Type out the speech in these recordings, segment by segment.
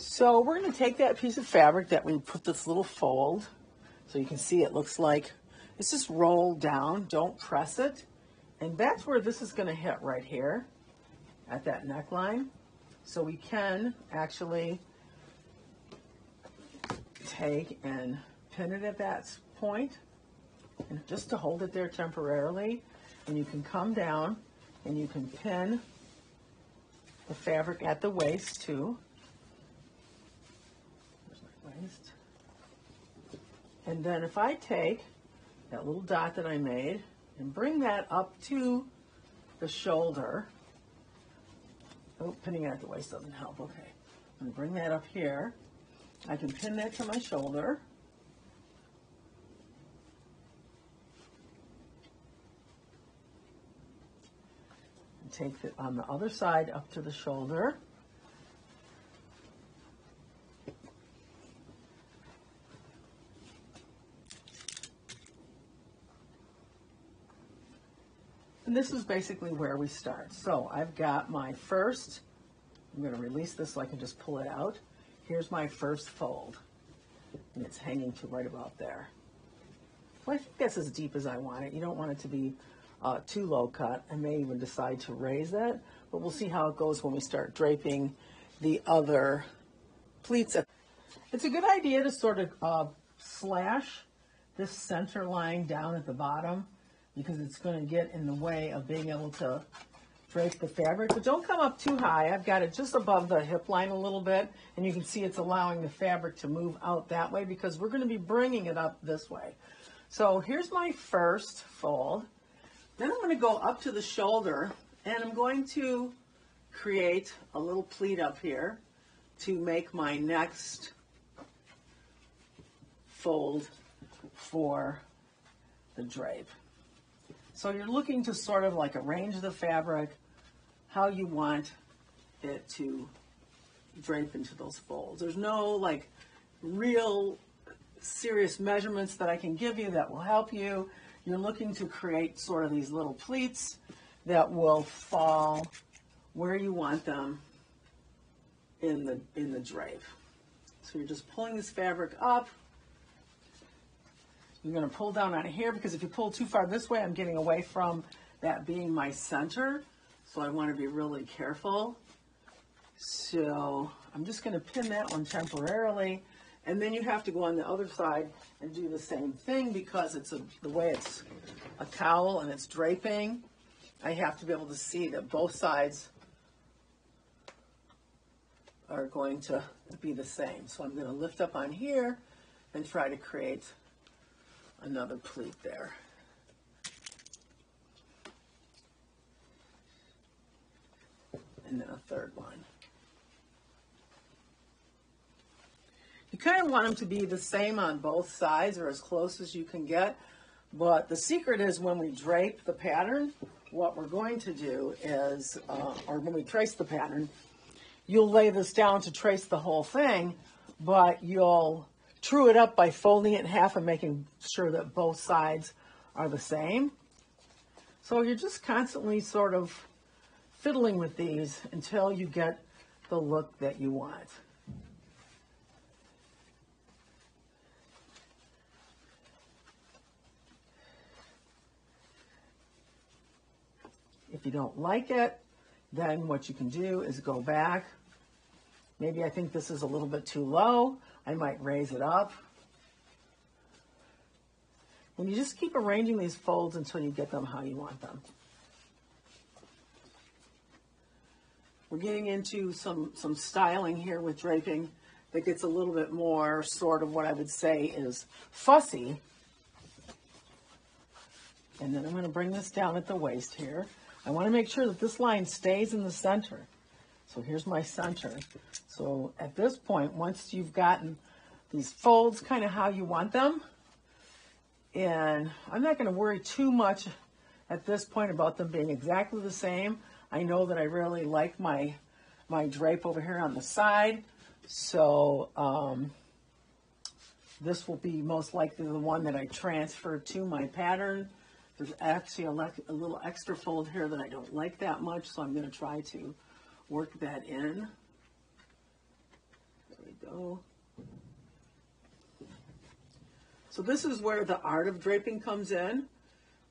So we're going to take that piece of fabric that we put this little fold, so you can see it looks like it's just rolled down, don't press it. And that's where this is going to hit right here at that neckline. So we can actually take and pin it at that point, and just to hold it there temporarily. And you can come down and you can pin the fabric at the waist too. There's my waist. And then if I take that little dot that I made and bring that up to the shoulder. Oh, pinning it at the waist doesn't help. Okay. I'm going to bring that up here. I can pin that to my shoulder. And take it on the other side up to the shoulder. And this is basically where we start. So I've got my first, I'm going to release this so I can just pull it out. Here's my first fold, and it's hanging to right about there. Well, I think that's as deep as I want it. You don't want it to be too low cut. I may even decide to raise it, but we'll see how it goes when we start draping the other pleats. It's a good idea to sort of slash this center line down at the bottom, because it's going to get in the way of being able to drape the fabric. But don't come up too high. I've got it just above the hip line a little bit, and you can see it's allowing the fabric to move out that way because we're going to be bringing it up this way. So here's my first fold. Then I'm going to go up to the shoulder, and I'm going to create a little pleat up here to make my next fold for the drape. So you're looking to sort of like arrange the fabric how you want it to drape into those folds. There's no like real serious measurements that I can give you that will help you. You're looking to create sort of these little pleats that will fall where you want them in the drape. So you're just pulling this fabric up. You're going to pull down on here, because if you pull too far this way, I'm getting away from that being my center. So I want to be really careful. So I'm just going to pin that one temporarily. And then you have to go on the other side and do the same thing, because it's the way it's a cowl and it's draping. I have to be able to see that both sides are going to be the same. So I'm going to lift up on here and try to create another pleat there. And then a third one. You kind of want them to be the same on both sides, or as close as you can get. But the secret is, when we drape the pattern, what we're going to do is, or when we trace the pattern, you'll lay this down to trace the whole thing, but you'll true it up by folding it in half and making sure that both sides are the same. So you're just constantly sort of fiddling with these until you get the look that you want. If you don't like it, then what you can do is go back. Maybe I think this is a little bit too low. I might raise it up. And you just keep arranging these folds until you get them how you want them. We're getting into some styling here with draping that gets a little bit more sort of what I would say is fussy. And then I'm going to bring this down at the waist here. I want to make sure that this line stays in the center. So here's my center. So at this point, once you've gotten these folds kind of how you want them, and I'm not going to worry too much at this point about them being exactly the same. I know that I really like my drape over here on the side. So this will be most likely the one that I transfer to my pattern. There's actually a little extra fold here that I don't like that much, so I'm going to try to work that in. There we go. So this is where the art of draping comes in.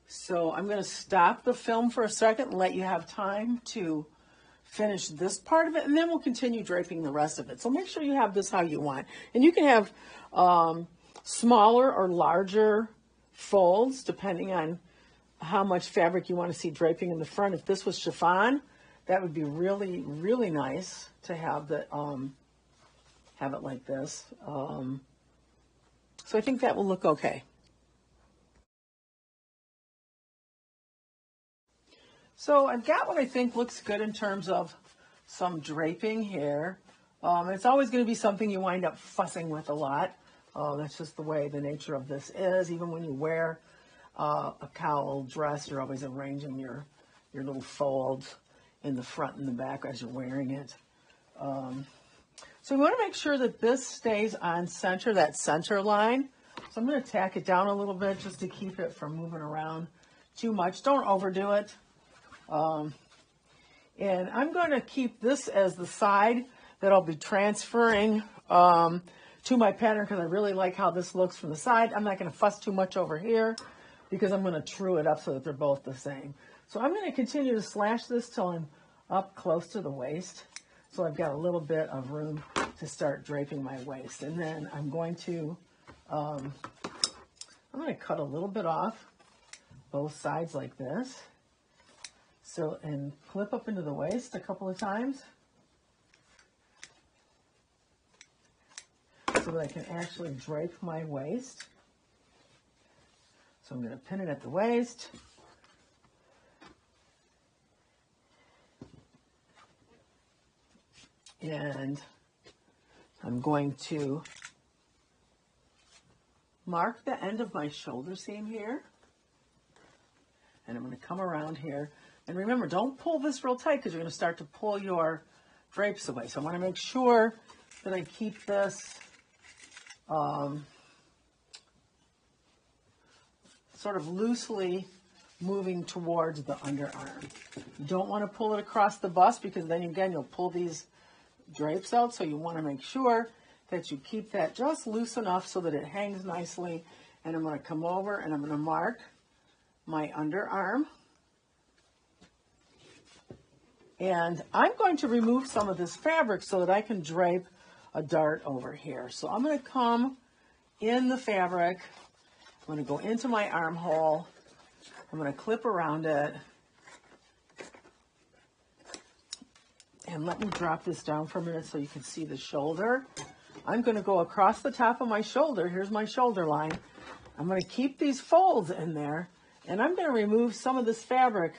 So I'm going to stop the film for a second and let you have time to finish this part of it, and then we'll continue draping the rest of it. So make sure you have this how you want. And you can have smaller or larger folds depending on how much fabric you want to see draping in the front. If this was chiffon, that would be really, really nice to have the have it like this. So I think that will look okay. So I've got what I think looks good in terms of some draping here. It's always going to be something you wind up fussing with a lot. That's just the way the nature of this is. Even when you wear a cowl dress, you're always arranging your little folds in the front and the back as you're wearing it. So we want to make sure that this stays on center, that center line. So I'm going to tack it down a little bit just to keep it from moving around too much. Don't overdo it. And I'm going to keep this as the side that I'll be transferring to my pattern because I really like how this looks from the side. I'm not going to fuss too much over here because I'm going to true it up so that they're both the same. So I'm going to continue to slash this till I'm up close to the waist. So I've got a little bit of room to start draping my waist. And then I'm going to cut a little bit off both sides like this. So, and clip up into the waist a couple of times so that I can actually drape my waist. So I'm going to pin it at the waist. And I'm going to mark the end of my shoulder seam here. And I'm going to come around here. And remember, don't pull this real tight because you're going to start to pull your drapes away. So I want to make sure that I keep this sort of loosely moving towards the underarm. You don't want to pull it across the bust because then again you'll pull these drapes out. So you want to make sure that you keep that just loose enough so that it hangs nicely. And I'm going to come over and I'm going to mark my underarm. And I'm going to remove some of this fabric so that I can drape a dart over here. So I'm going to come in the fabric. I'm going to go into my armhole. I'm going to clip around it. And let me drop this down for a minute so you can see the shoulder. I'm going to go across the top of my shoulder. Here's my shoulder line. I'm going to keep these folds in there. And I'm going to remove some of this fabric,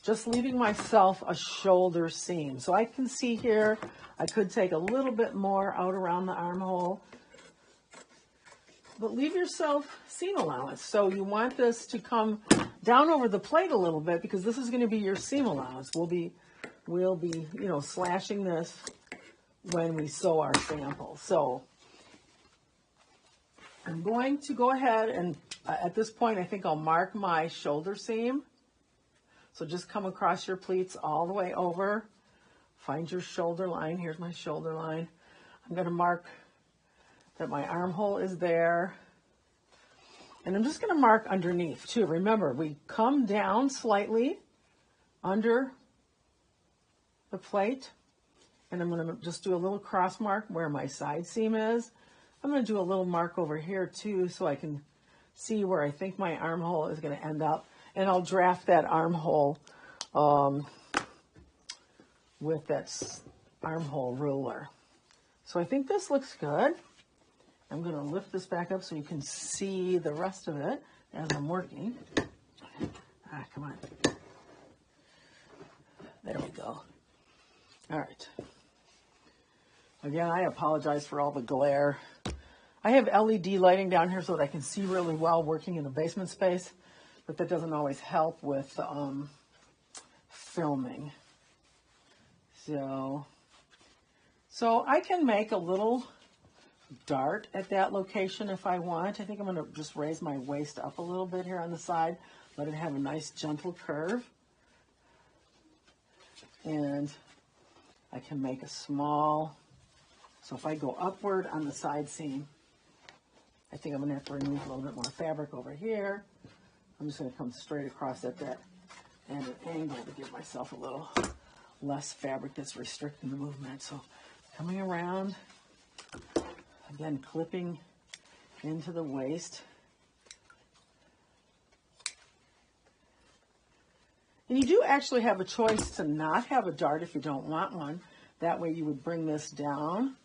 just leaving myself a shoulder seam. So I can see here, I could take a little bit more out around the armhole, but leave yourself seam allowance. So you want this to come down over the plate a little bit because this is going to be your seam allowance. We'll be, slashing this when we sew our sample. So I'm going to go ahead and at this point, I think I'll mark my shoulder seam. So just come across your pleats all the way over. Find your shoulder line. Here's my shoulder line. I'm going to mark that my armhole is there. And I'm just going to mark underneath too. Remember, we come down slightly under the plate. And I'm going to just do a little cross mark where my side seam is. I'm going to do a little mark over here too so I can see where I think my armhole is going to end up. And I'll draft that armhole with that armhole ruler. So I think this looks good. I'm going to lift this back up so you can see the rest of it as I'm working. Come on. There we go. All right. Again, I apologize for all the glare. I have LED lighting down here so that I can see really well working in the basement space, but that doesn't always help with filming. So I can make a little dart at that location if I want. I think I'm going to just raise my waist up a little bit here on the side, let it have a nice gentle curve. And I can make a small So if I go upward on the side seam, I think I'm going to have to remove a little bit more fabric over here. I'm just going to come straight across at that and an angle to give myself a little less fabric that's restricting the movement. So coming around, again, clipping into the waist. And you do actually have a choice to not have a dart if you don't want one. That way you would bring this down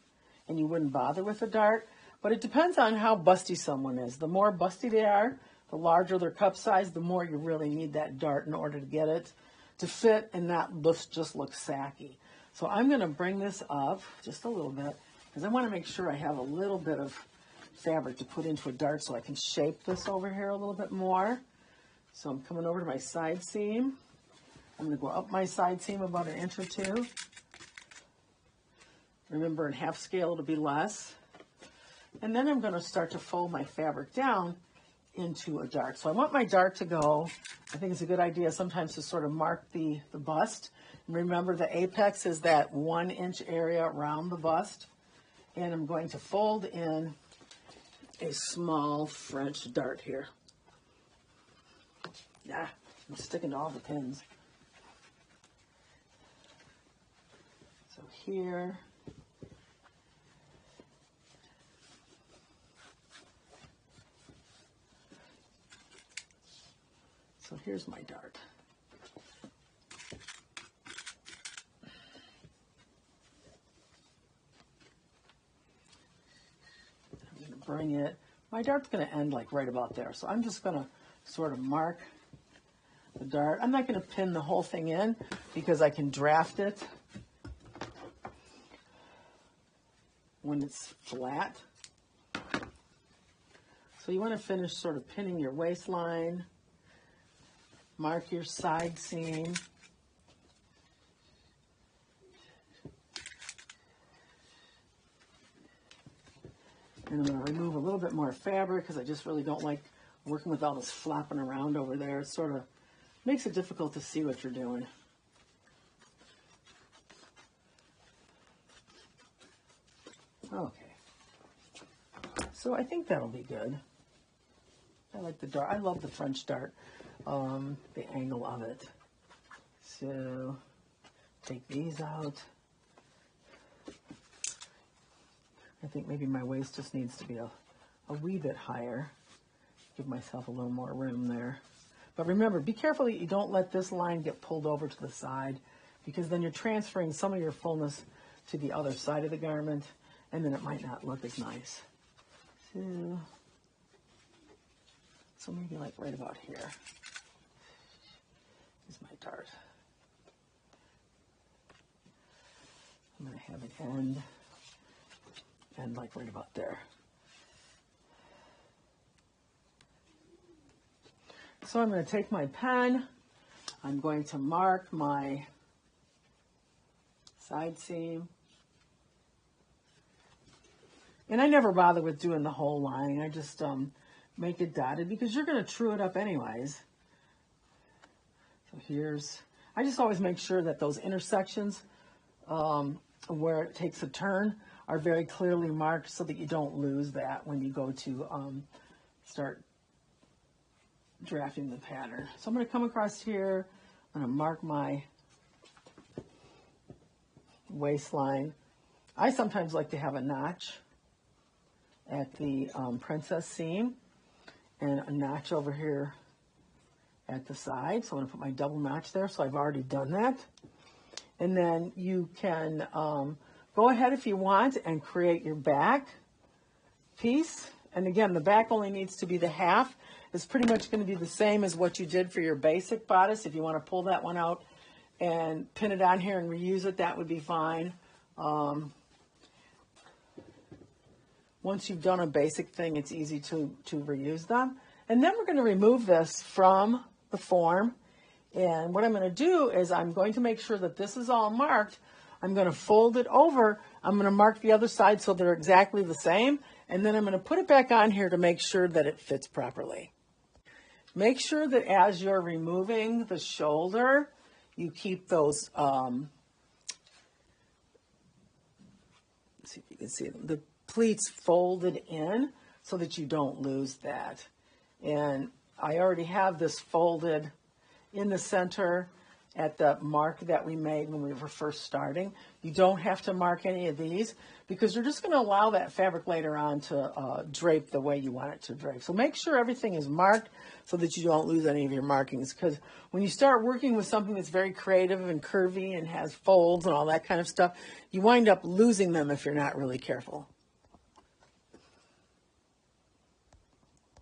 and you wouldn't bother with a dart. But it depends on how busty someone is. The more busty they are, the larger their cup size, the more you really need that dart in order to get it to fit and not just look sacky. So I'm going to bring this up just a little bit because I want to make sure I have a little bit of fabric to put into a dart so I can shape this over here a little bit more. So I'm coming over to my side seam. I'm going to go up my side seam about 1 inch or 2. Remember, in half scale it'll be less. And then I'm going to start to fold my fabric down into a dart. So I want my dart to go, I think it's a good idea sometimes to sort of mark the bust. And remember, the apex is that 1 inch area around the bust. And I'm going to fold in a small French dart here. Yeah, I'm sticking to all the pins. So here. So here's my dart. I'm going to bring it. My dart's going to end like right about there. So I'm just going to sort of mark the dart. I'm not going to pin the whole thing in because I can draft it when it's flat. So you want to finish sort of pinning your waistline. Mark your side seam. And I'm going to remove a little bit more fabric because I just really don't like working with all this flopping around over there. It sort of makes it difficult to see what you're doing. Okay. So I think that'll be good. I like the dart. I love the French dart. The angle of it. So take these out. I think maybe my waist just needs to be a wee bit higher. Give myself a little more room there. But remember, be careful that you don't let this line get pulled over to the side because then you're transferring some of your fullness to the other side of the garment and then it might not look as nice. So maybe like right about here is my dart. I'm going to have it end like right about there. So I'm going to take my pen. I'm going to mark my side seam. And I never bother with doing the whole line. I just make it dotted because you're going to true it up anyways. So I just always make sure that those intersections where it takes a turn are very clearly marked so that you don't lose that when you go to start drafting the pattern. So I'm going to come across here. I'm going to mark my waistline. I sometimes like to have a notch at the princess seam and a notch over here at the side. So I'm going to put my double notch there. So I've already done that. And then you can go ahead if you want and create your back piece. And again, the back only needs to be the half. It's pretty much going to be the same as what you did for your basic bodice. If you want to pull that one out and pin it on here and reuse it, that would be fine. Once you've done a basic thing, it's easy to reuse them. And then we're going to remove this from the form. And what I'm going to do is I'm going to make sure that this is all marked. I'm going to fold it over. I'm going to mark the other side so they're exactly the same. And then I'm going to put it back on here to make sure that it fits properly. Make sure that as you're removing the shoulder, you keep those see if you can see them. The pleats folded in so that you don't lose that. And I already have this folded in the center at the mark that we made when we were first starting. You don't have to mark any of these because you're just going to allow that fabric later on to drape the way you want it to drape. So make sure everything is marked so that you don't lose any of your markings, because when you start working with something that's very creative and curvy and has folds and all that kind of stuff, you wind up losing them if you're not really careful.